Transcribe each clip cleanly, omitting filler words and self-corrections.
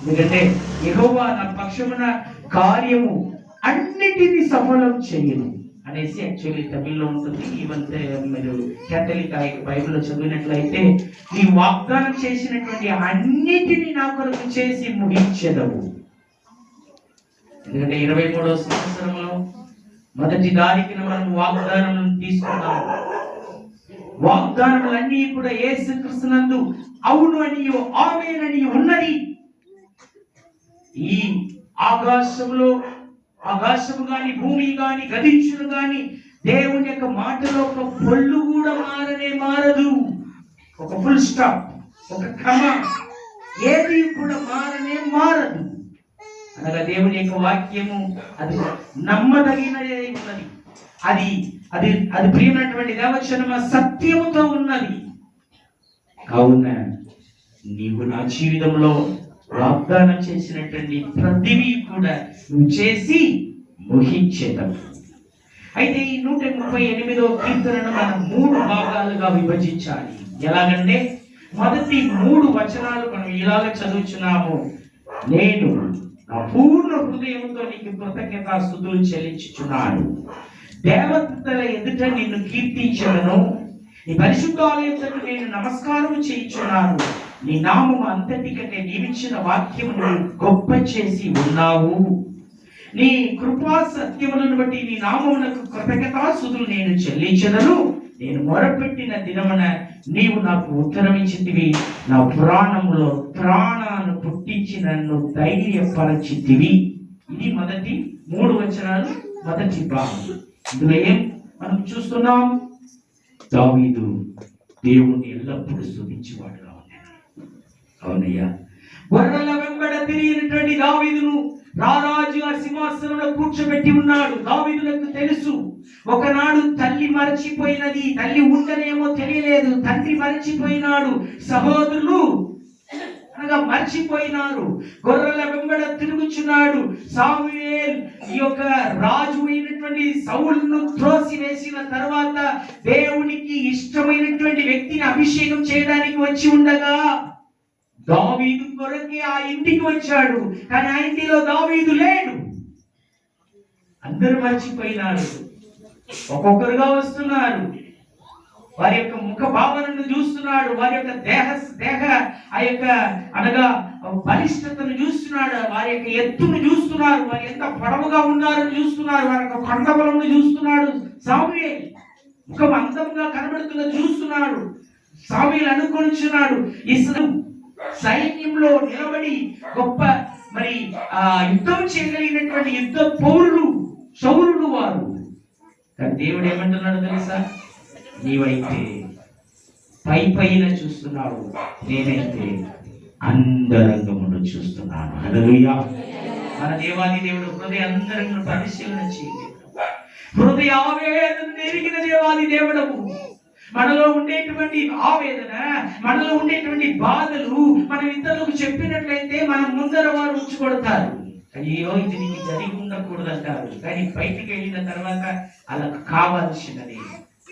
ఎందుకంటే యెహోవా నా పక్షమున కార్యము అన్నిటినీ సఫలం చేయను అనేసి యాక్చువల్లీ తమిళ్లో ఉంటుంది. ఈవెన్ మీరు కేథలిక్ బైబిల్లో చదివినట్లయితే నీ వాగ్దానం చేసినటువంటి అన్నిటినీ నా కొరకు చేసి ముగించెదవు. ఎందుకంటే 23వ సంవత్సరంలో మొదటి దానికి మనం వాగ్దానం తీసుకున్నాము. వాగ్దానములన్నీ కూడా యేసుక్రీస్తునందు అవును అని ఆమేనని ఉన్నది. ఈ ఆకాశము గాని భూమి గాని గతించును గాని దేవుని యొక్క మాటలో ఒక పొల్లు కూడా మారదు. ఒక ఫుల్ స్టాప్, ఒక క్రమ ఏది కూడా మారదు. అనగా దేవుని యొక్క వాక్యము అది నమ్మదగినదే ఉన్నది. అది అది అది ప్రియమైనటువంటి దేవచనమ సత్యముతో ఉన్నది. కావున నీవు నా జీవితంలో వాగ్దానం చేసినటువంటి ప్రతిదీ కూడా నువ్వు చేసి ముగించేదవు. అయితే ఈ 138వ కీర్తనను మనం 3 భాగాలుగా విభజించాలి. ఎలాగంటే మొదటి 3 వచనాలు మనం ఇలాగ చదువుచున్నాము. నేను నా పూర్ణ హృదయంతో నీకు కృతజ్ఞతాస్తుతులు చెల్లించుచున్నాను. దేవతల ఎదుట నిన్ను కీర్తించను. నీ పరిశుద్ధాలయమునకు నేను నమస్కారం చేయించున్నాను. నీ నామము అంతటికంటే నీవిచ్చిన వాక్యమును గొప్ప చేసి ఉన్నావు. నీ కృపా సత్యములను బట్టి నీ నామమునకు కృతజ్ఞతాస్తుతులు నేను చెల్లించెదను. నేను మొరపెట్టిన దినమున నీవు నాకు ఉత్తరమిచ్చితివి. నా పురాణములో ప్రాణాన్ని పుట్టించి నన్ను ధైర్యపరచితివి. ఇది మొదటి 3 వచనాలు, మొదటి భాగం. ఇందులో ఏం మనం చూస్తున్నాం? దావీదు దేవుణ్ణి ఎల్లప్పుడూ స్తుతించేవాడుగా ఉన్నాడు. అవునయ్యా, గొర్రెల వెంబడ తిరిగినటువంటి దావీదును రారాజుగా సింహాసనంలో కూర్చోబెట్టి ఉన్నాడు. దావీదులకు తెలుసు, ఒకనాడు తల్లి మరచిపోయినది, తల్లి ఉండనేమో తెలియలేదు, తండ్రి మరచిపోయినాడు, సహోదరులు అనగా మర్చిపోయినారు. గొర్రెల వెంబడ తిరుగుచున్నాడు. సాముయేల్ ఈ యొక్క రాజు అయినటువంటి సౌలును త్రోసివేసిన తర్వాత దేవునికి ఇష్టమైనటువంటి వ్యక్తిని అభిషేకం చేయడానికి వచ్చి ఉండగా దావీదు కొరకే ఆ ఇంటికి వచ్చాడు. కానీ ఆ ఇంటిలో దావీదు లేడు. అందరూ మర్చిపోయినారు. ఒక్కొక్కరుగా వస్తున్నారు. వారి యొక్క ముఖ భావనను చూస్తున్నాడు. వారి యొక్క దేహ ఆ యొక్క అనగా బలిష్టతను చూస్తున్నాడు. వారి యొక్క ఎత్తును చూస్తున్నారు. వారు ఎంత పొడవుగా ఉన్నారని చూస్తున్నారు. వారి యొక్క కండబలమును చూస్తున్నాడు. సాముయేల్ ముఖం అందంగా కనబడుతున్నది చూస్తున్నాడు. సాముయేల్ అనుకొనిచున్నాడు, ఇస్రాయేలు సైన్యంలో నిలబడి గొప్ప మరి యుద్ధం చేయగలిగినటువంటి యుద్ధ పౌరులు శౌరులు వారు. కానీ దేవుడు ఏమంటున్నాడు తెలుసా? నీవైతే పైన చూస్తున్నావు, నేనైతే అంతరంగమును చూస్తున్నాను. హల్లెలూయా. మన దేవాది దేవుడు హృదయ అంతరంగమును పరిశీలన చేయండి. హృదయ ఆవేదన ఎరిగిన దేవాది దేవుడము. మనలో ఉండేటువంటి ఆవేదన, మనలో ఉండేటువంటి బాధలు మనం ఇతరులకు చెప్పినట్లయితే మనం ముందర వారు ఉంచుకొడతారు. అయ్యో ఇది నీకు జరిగి ఉండకూడదు అంటారు. కానీ బయటికి వెళ్ళిన తర్వాత అలా కావాల్సినది.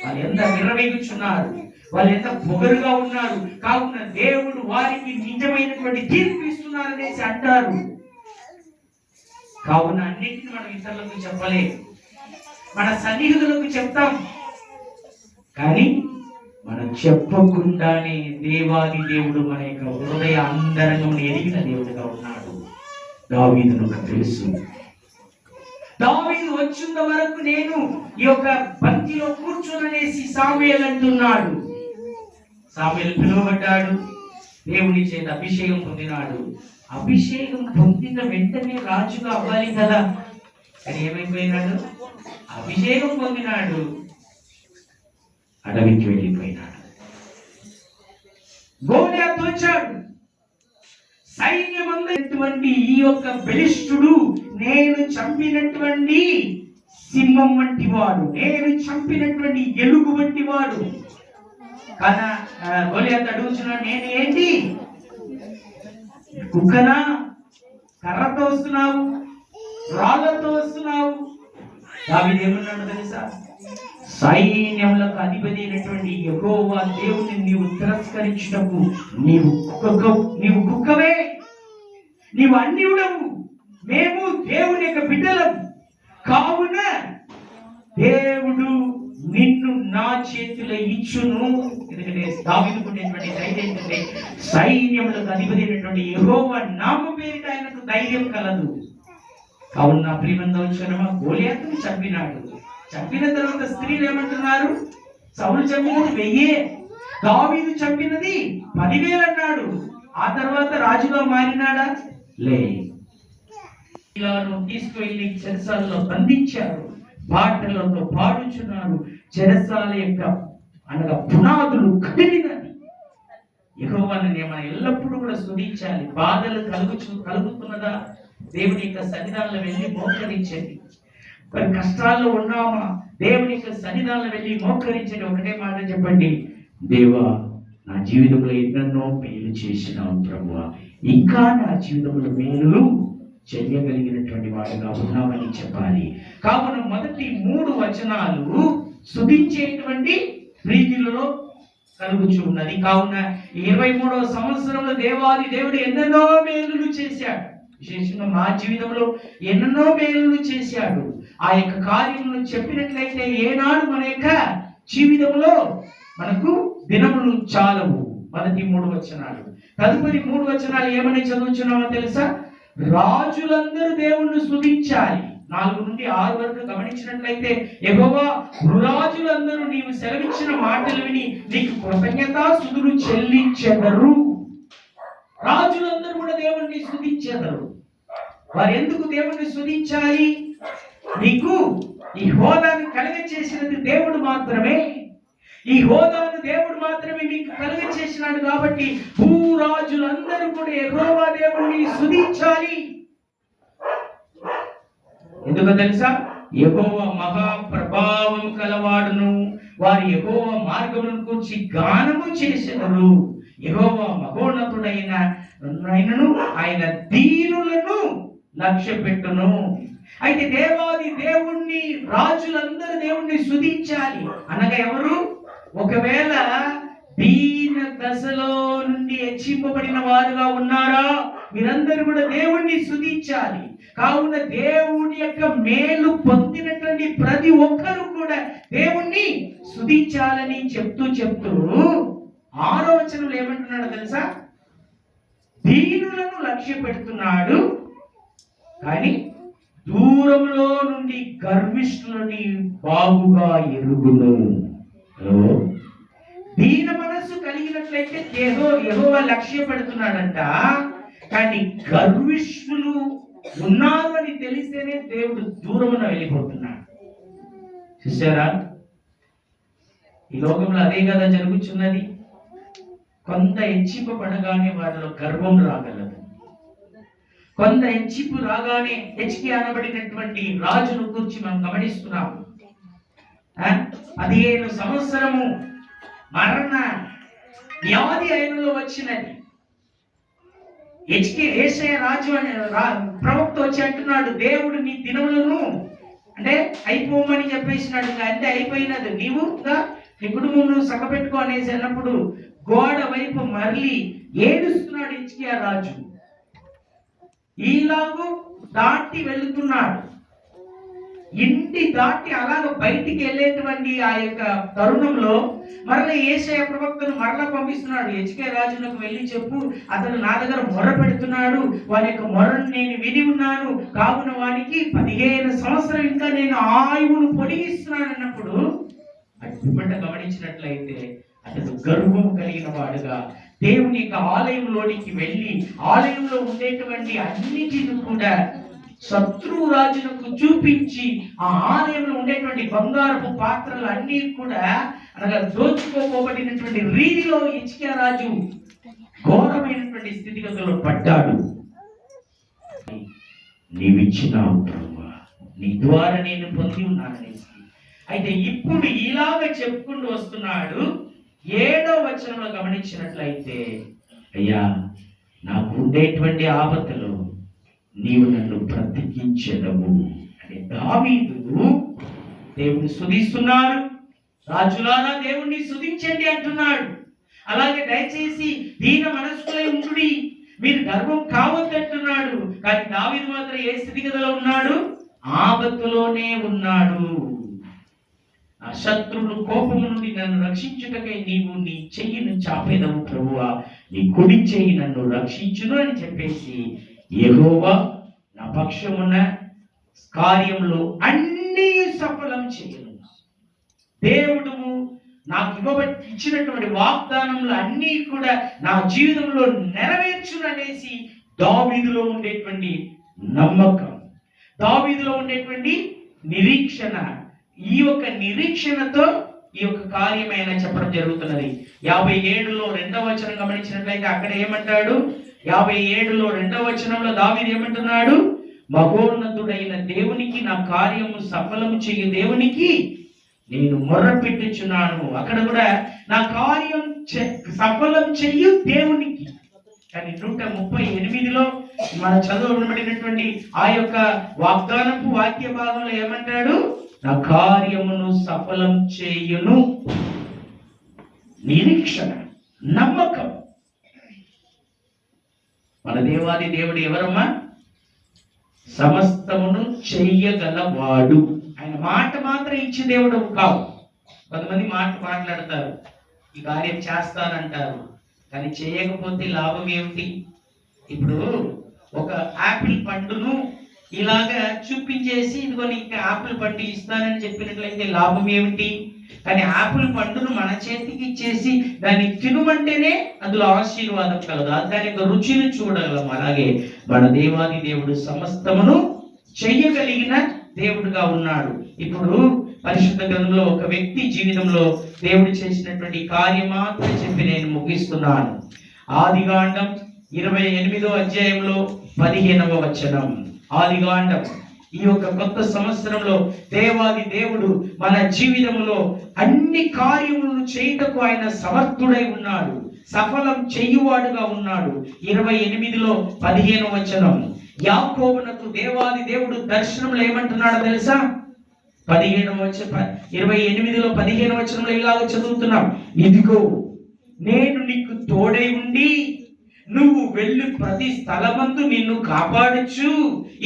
వాళ్ళు ఎంత విర్రవీగుచున్నారు, వాళ్ళు ఎంత పొగరుగా ఉన్నారు. కావున దేవుడు వారికి నిజమైనటువంటి తీర్పు ఇస్తున్నారనేసి అంటారు. కావున అన్నింటినీ మనం ఇతరులకు చెప్పలేము. మన సన్నిహితులకు చెప్తాం, కానీ మనం చెప్పకుండానే దేవాది దేవుడు మన యొక్క హృదయ అంతరంగం ఎరిగిన దేవుడుగా ఉన్నాడు. దావీదుకు తెలుసు. దావీదు వచ్చేంత వరకు నేను ఈ యొక్క బంతిలో కూర్చోననేసి సాముయేల్ అంటున్నాడు. సాముయేల్ పిలువబడ్డాడు, దేవుని చేత అభిషేకం పొందినాడు. అభిషేకం పొందిన వెంటనే రాజుగా అవ్వాలి కదా. కానీ ఏమైపోయినాడు? అభిషేకం పొందినాడు, అడవికి వెళ్ళిపోయినాడు. గోలియాతు వచ్చాడు. సైన్యమందటువంటి ఈ యొక్క బలిష్ఠుడు నేను చంపినటువంటి సింహం వంటి వాడు, నేను చంపినటువంటి ఎలుగు వంటి వాడు. కానీ గోలియాతు అడుగుతున్నాడు, నేను ఏంటి కుక్కనా? కర్రతో వస్తున్నావు, రాళ్లతో వస్తున్నావు. దావీదు ఏమన్నాడు తెలుసా? సైన్యములకు అధిపతి అయినటువంటి యెహోవా దేవుని నీవు తిరస్కరించుటకు నీవు కుక్కవే. నీవు అన్యుడవు, మేము దేవుని యొక్క బిడ్డలం. కావున దేవుడు నిన్ను నా చేతిలో ఇచ్చును. ఎందుకంటే దావీదుకు ఉండేటువంటి ధైర్యం ఏంటంటే సైన్యములకు అధిపతి అయినటువంటి యెహోవా నామము పేరిట ఆయనకు ధైర్యం కలదు. కావున నా ప్రియమైన వచ్చానమా, గోలియాతును చంపినాడు. చంపిన తర్వాత స్త్రీలు ఏమంటున్నారు? సౌలు చంపినది 1000, దావీదు చంపినది 10,000 అన్నాడు. ఆ తర్వాత రాజుగా మారినాడా? లేదు. తీసుకువెళ్ళి చెరసాలలో బంధించారు, పాటలతో పాడుచున్నారు. చెరసాల యొక్క అనగా పునాదులు కదిలినది. యెహోవాను మనం ఎల్లప్పుడూ కూడా స్తుతించాలి. బాధలు కలుగుతున్నదా? దేవుని యొక్క సన్నిధానంలో వెళ్ళి మోకరించండి. కొన్ని కష్టాల్లో ఉన్నామా? దేవుని యొక్క సన్నిధానంలో వెళ్ళి మోకరించండి. ఒకటే మాట చెప్పండి, దేవా నా జీవితంలో ఎన్నెన్నో మేలు చేసినావు ప్రభువా, ఇంకా నా జీవితంలో మేలు చేయగలిగినటువంటి వాడుగా ఉన్నామని చెప్పాలి. కావున మొదటి 3 వచనాలు స్తుతించేటువంటి రీతిలో కలుగుచూ ఉన్నది. కావున 23వ సంవత్సరంలో దేవాది దేవుడు ఎన్నెన్నో మేలులు చేశాడు. విశేషంగా మా జీవితంలో ఎన్నెన్నో మేలులు చేశాడు. ఆ యొక్క కార్యములను చెప్పినట్లయితే ఏనాడు మన యొక్క జీవితంలో మనకు దినములు చాలవు. మొదటి 3 వచనాలు. తదుపరి 3 వచనాలు ఏమని చదువుచున్నామో తెలుసా? రాజులందరూ దేవుణ్ణి స్తుతించాలి. 4 నుండి 6 వరకు గమనించినట్లయితే, యెహోవా రాజులందరూ నీవు సెలవిచ్చిన మాటలు విని నీకు కృతజ్ఞతాస్తుతులు చెల్లించెదరు. రాజులందరూ కూడా దేవుణ్ణి స్తుతించెదరు. వారు ఎందుకు దేవుణ్ణి స్తుతించాలి? నీకు ఈ హోదాను కలుగచేసినది దేవుడు మాత్రమే. ఈ హోదాను దేవుడు మాత్రమే మీకు కలుగచేసినాడు. కాబట్టి భూరాజులందరూ కూడా యెహోవా దేవుణ్ణి స్తుతించాలి. ఎందుకో తెలుసా? యెహోవా మహాప్రభావం కలవాడును, వారి యెహోవా మార్గములను కూర్చి గానము చేసెదరు. యెహోవా మహోన్నతుడైనను ఆయన దీనులను లక్ష్య పెట్టును. అయితే దేవాది దేవుణ్ణి రాజులందరూ దేవుణ్ణి స్తుతించాలి. అనగా ఎవరు? ఒకవేళ దీన దశలో నుండి హెచ్చింపబడిన వారుగా ఉన్నారా? మీరందరూ కూడా దేవుణ్ణి స్తుతించాలి. కావున దేవుని యొక్క మేలు పొందినటువంటి ప్రతి ఒక్కరూ కూడా దేవుణ్ణి స్తుతించాలని చెప్తూ 6వ వచనంలో ఏమంటున్నాడో తెలుసా? దీనులను లక్ష్య పెడుతున్నాడు, కానీ దూరంలో నుండి గర్విష్ఠులని బాగుగా ఎరుగును. దీన మనస్సు కలిగినట్లయితే యెహోవా లక్ష్య పెడుతున్నాడంట, కానీ గర్విష్ఠులు ఉన్నారు అని తెలిస్తేనే దేవుడు దూరమున వెళ్ళిపోతున్నాడు. చూసారా? ఈ లోకంలో అదే కదా జరుగుతున్నది. కొంత హెచ్చింపబడగానే వారిలో గర్వం రాగలదు. కొంత హెచ్చింపు రాగానే హెచ్కి అనబడినటువంటి రాజును గురించి మనం గమనిస్తున్నాము. 15 సంవత్సరము మరణ వ్యాధి ఆయనలో వచ్చినది. ఏషయ రాజు అనే ప్రవక్త వచ్చి అంటున్నాడు, దేవుడు నీ దినములను అంటే అయిపోమని చెప్పేసినాడు. అంటే అయిపోయినది, నీవు నీ కుటుంబం సగపెట్టుకో అనేసి అన్నప్పుడు గోడ వైపు మరలి ఏడుస్తున్నాడు హిజ్కియా రాజు. ఈలాగు దాటి వెళుతున్నాడు. ఇంటి దాటి అలాగ బయటికి వెళ్ళేటువంటి ఆ యొక్క తరుణంలో మరలా ఏషయ ప్రవక్తను మరలా పంపిస్తున్నాడు. హిజ్కియా రాజునకు వెళ్ళి చెప్పు, అతను నా దగ్గర మొర్ర పెడుతున్నాడు, వాని యొక్క మొర్రను నేను విని ఉన్నాను, కావున వానికి 15 సంవత్సరం ఇంకా నేను ఆయువును పొడిగిస్తున్నాను అన్నప్పుడు అడ్డుపడ్డ గమనించినట్లయితే అతడు గర్వం కలిగిన వాడుగా దేవుని యొక్క ఆలయంలోనికి వెళ్ళి ఆలయంలో ఉండేటువంటి అన్నిటిని కూడా శత్రువు రాజులకు చూపించి ఆ ఆలయంలో ఉండేటువంటి బంగారపు పాత్రలు అన్ని కూడా అనగా దోచుకోబడినటువంటి రీతిలో హిజ్కియా రాజు ఘోరమైనటువంటి స్థితిగతుల్లో పడ్డాడు. నీవిచ్చినావు ప్రభువా, నీ ద్వారా నేను పొంది ఉన్నానని. అయితే ఇప్పుడు ఇలాగ చెప్పుకుంటూ వస్తున్నాడు. 7వ వచనంలో గమనించినట్లయితే, అయ్యా నాకు ఉండేటువంటి ఆపదలో నీవు నన్ను బ్రతికించెదవు అని దావీదు దేవుని స్తుతిస్తున్నాడు. రాజులారా దేవుణ్ణి స్తుతించండి అంటున్నాడు. అలాగే దయచేసి దీన మనస్కులై ఉండుడి, మీరు గర్వం కావద్దంటున్నాడు. కానీ దావీదు మాత్రం ఏ స్థితిగతిలో ఉన్నాడు? ఆపత్తులోనే ఉన్నాడు. ఆ శత్రువుల కోపము నుండి నన్ను రక్షించుటకై నీవు నీ చెయ్యిని చాపేదవు ప్రభువా, నీ కుడి చెయ్యి నన్ను రక్షించును అని చెప్పేసి యెహోవా నా పక్షమున కార్యంలో అన్నీ సఫలం చేయను. దేవుడు నాకు ఇచ్చినటువంటి వాగ్దానములు అన్నీ కూడా నా జీవితంలో నెరవేర్చుననేసి దావీదులో ఉండేటువంటి నమ్మకం, దావీదులో ఉండేటువంటి నిరీక్షణ, ఈ యొక్క నిరీక్షణతో ఈ యొక్క కార్యమైన చెప్పడం జరుగుతున్నది. 57లో 2వ వచనం గమనించినట్లయితే అక్కడ ఏమంటాడు? 57లో 2వ వచనంలో దావీదు ఏమంటున్నాడు? మహోన్నతుడైన దేవునికి నా కార్యము సఫలము చేయు దేవునికి నేను మొర్ర పెట్టుచున్నాను. అక్కడ కూడా నా కార్యం సఫలం చెయ్యు దేవునికి. కానీ 138లో మన చదవబడినటువంటి ఆ యొక్క వాగ్దానపు వాక్య భాగంలో ఏమంటాడు? నా కార్యమును సఫలం చేయును. నిరీక్షణ, నమ్మకం. మన దేవాది దేవుడు ఎవరమ్మా? సమస్తమును చెయ్యగలవాడు. ఆయన మాట మాత్రం ఇచ్చి దేవుడు కావు. కొంతమంది మాట్లాడతారు, ఈ కార్యం చేస్తానంటారు, కానీ చేయకపోతే లాభం ఏమిటి? ఇప్పుడు ఒక యాపిల్ పండును ఇలాగా చూపించేసి ఇదిగో నీకు యాపిల్ పండు ఇస్తానని చెప్పినట్లయితే లాభం ఏమిటి? కానీ యాపిల్ పండును మన చేతికి ఇచ్చేసి దాన్ని తినమంటేనే అందులో ఆశీర్వాదం కలదు, దాని యొక్క రుచిని చూడగలం. అలాగే మన దేవాది దేవుడు సమస్తమును చెయ్యగలిగిన దేవుడుగా ఉన్నాడు. ఇప్పుడు పరిశుద్ధ గ్రంథంలో ఒక వ్యక్తి జీవితంలో దేవుడు చేసినటువంటి కార్యం మాత్రం చెప్పి నేను ముగిస్తున్నాను. ఆదికాండం 28వ అధ్యాయంలో 15వ వచనం. ఆదికాండం, ఈ యొక్క కొత్త సంవత్సరంలో దేవాది దేవుడు మన జీవితంలో అన్ని కార్యములను చేయుటకు ఆయన సమర్థుడై ఉన్నాడు, సఫలం చెయ్యువాడుగా ఉన్నాడు. 28లో 15వ వచనం. యాకోబునకు దేవాది దేవుడు దర్శనంలో ఏమంటున్నాడో తెలుసా? 28లో 15వ వచనంలో ఇలాగ చదువుతున్నాం. ఇదిగో నేను నీకు తోడై ఉండి నువ్వు వెళ్ళి ప్రతి స్థలమందు నిన్ను కాపాడుచు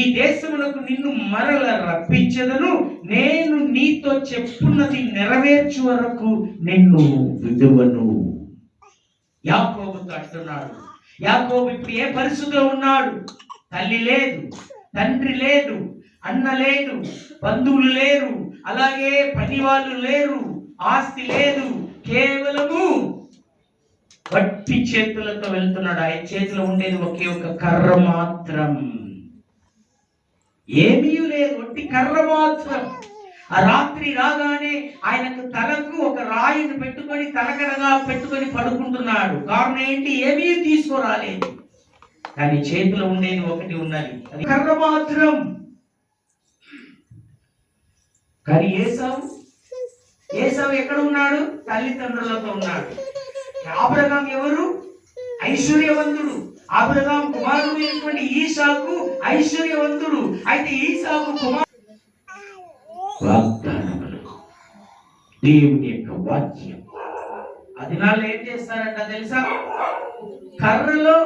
ఈ దేశమునకు నిన్ను మరల రప్పించదను, నేను నీతో చెప్పున్నది నెరవేర్చు వరకు నిన్ను విడువను. యాకోబుతో అంటున్నాడు. యాకోబు ఇప్పుడు ఏ పరిస్థితిలో ఉన్నాడు? తల్లి లేదు, తండ్రి లేదు, అన్న లేడు, బంధువులు లేరు, అలాగే పని వాళ్ళు లేరు, ఆస్తి లేదు, కేవలము వట్టి చేతులతో వెళ్తున్నాడు. ఆయన చేతిలో ఉండేది ఒకే ఒక కర్ర మాత్రం, ఏమీ లేదు, వట్టి కర్ర మాత్రం. ఆ రాత్రి రాగానే ఆయనకు తలకు ఒక రాయిని పెట్టుకొని తలకడగా పెట్టుకొని పడుకుంటున్నాడు. కారణం ఏంటి? ఏమీ తీసుకురాలేదు, కానీ చేతిలో ఉండేది ఒకటి ఉన్నది, అది కర్ర మాత్రం. కానీ ఏసావు ఎక్కడ ఉన్నాడు? తల్లిదండ్రులతో ఉన్నాడు. అబ్రహాం ఎవరు? ఐశ్వర్యవంతుడు. అబ్రహాం కుమారుడైనటువంటి ఈసాకు ఐశ్వర్యవంతుడు. అయితే ఈసాకు వాగ్దానములు, దేవుని యొక్క వాక్యం. అది నాళ్ళు ఏం చేస్తారంట తెలుసా? కర్రలో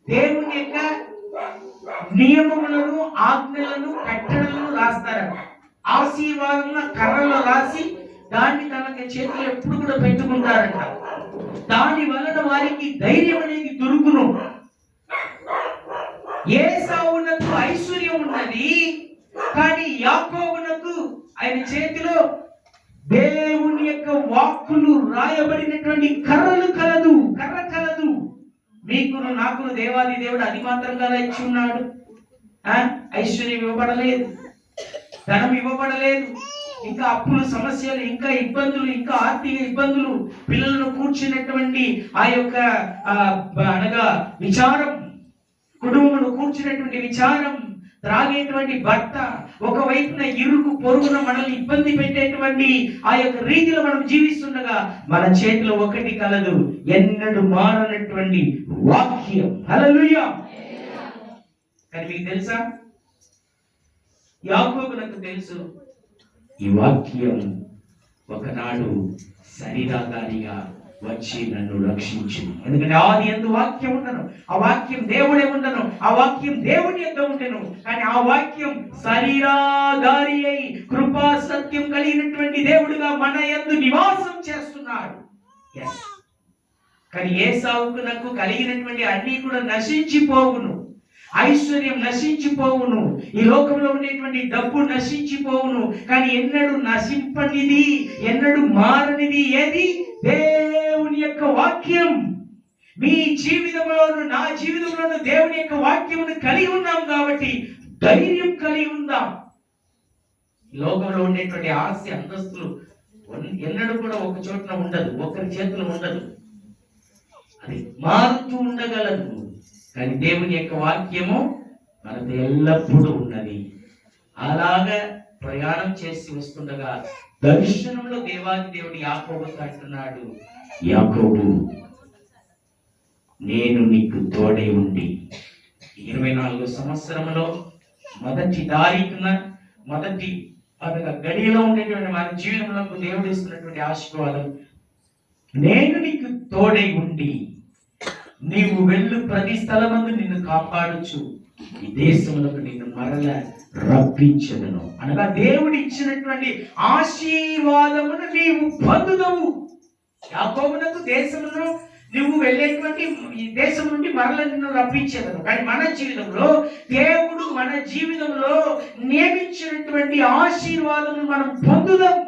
దేవుని యొక్క నియమములను, ఆజ్ఞలను, కట్టడలను రాస్తారంట. ఆశీర్వాదంలో కర్రలో రాసి దాన్ని తనకి చేతిలో ఎప్పుడు కూడా పెట్టుకుంటారంట. దాని వలన వారికి ధైర్యం అనేది దొరుకును. ఏసావునకు ఐశ్వర్యం ఉన్నది, కానీ యాకోబునకు ఆయన చేతిలో దేవుని యొక్క వాక్కులు రాయబడినటువంటి కర్ర కలదు. మీకును నాకును దేవాది దేవుడు అది మాత్రం కదా ఇచ్చి ఉన్నాడు. ఐశ్వర్యం ఇవ్వబడలేదు, ధనం ఇవ్వబడలేదు, ఇంకా అప్పులు, సమస్యలు, ఇంకా ఇబ్బందులు, ఇంకా ఆర్థిక ఇబ్బందులు, పిల్లలను కూర్చున్నటువంటి ఆ యొక్క అనగా విచారం, కుటుంబమును కూర్చున్నటువంటి విచారం, త్రాగేటువంటి భర్త, ఒకవైపున ఇరుకు పొరుగున మనల్ని ఇబ్బంది పెట్టేటువంటి ఆ యొక్క రీతిలో మనం జీవిస్తుండగా మన చేతిలో ఒకటి కలదు, ఎన్నడూ మారనటువంటి వాక్యం. హల్లెలూయా. కానీ మీకు తెలుసా, యాకోబునకు తెలుసు ఈ వాక్యం ఒకనాడు సరిదాగానిగా వచ్చి నన్ను రక్షించు. ఎందుకంటే ఆది యందు వాక్యం ఉండను, ఆ వాక్యం దేవుడే ఉండను, ఆ వాక్యం దేవుని యొక్క ఉండను. కానీ ఆ వాక్యం శరీరాధారి అయి కృపా సత్యం కలిగినటువంటి దేవుడుగా మన యందు నివాసం చేస్తున్నాడు. కానీ ఏసావుకు నాకు కలిగినటువంటి అన్ని కూడా నశించిపోవును, ఐశ్వర్యం నశించిపోవును, ఈ లోకంలో ఉండేటువంటి డబ్బు నశించిపోవును. కానీ ఎన్నడూ నశింపనిది, ఎన్నడూ మారనిది ఏది? దేవుని యొక్క వాక్యం. మీ జీవితంలోను నా జీవితంలోను దేవుని యొక్క వాక్యమును కలిగి ఉన్నాం కాబట్టి ధైర్యం కలిగి ఉందాం. లోకంలో ఉండేటువంటి ఆస్తి అంతస్తులు ఎన్నడూ కూడా ఒక చోటన ఉండదు, ఒకరి చేతిలో ఉండదు, అది మారుతూ ఉండగలదు. కానీ దేవుని యొక్క వాక్యము మనకు ఎల్లప్పుడూ ఉన్నది. అలాగా ప్రయాణం చేసి వస్తుండగా దర్శనంలో దేవాది దేవుడు యాకోబుతో అంటున్నాడు, యాకోబు నేను నీకు తోడై ఉండి 24 సంవత్సరంలో మొదటి తారీఖున మొదటి గడిలో ఉండేటువంటి మన జీవితంలో దేవుడు ఇస్తున్నటువంటి ఆశీర్వాదం, నేను నీకు తోడై ఉండి నీవు వెళ్ళు ప్రతి స్థలమందు నిన్ను కాపాడుచు ఈ దేశములకు నిన్ను మరల రప్పించదను. అనగా దేవుడు ఇచ్చినటువంటి ఆశీర్వాదమును నీవు పొందుదవు. యాకోబునకు దేశమును నువ్వు వెళ్ళేటువంటి ఈ దేశం నుండి మరల నిన్ను రప్పించదను. కానీ మన జీవితంలో దేవుడు మన జీవితంలో నియమించినటువంటి ఆశీర్వాదమును మనం పొందుదాం.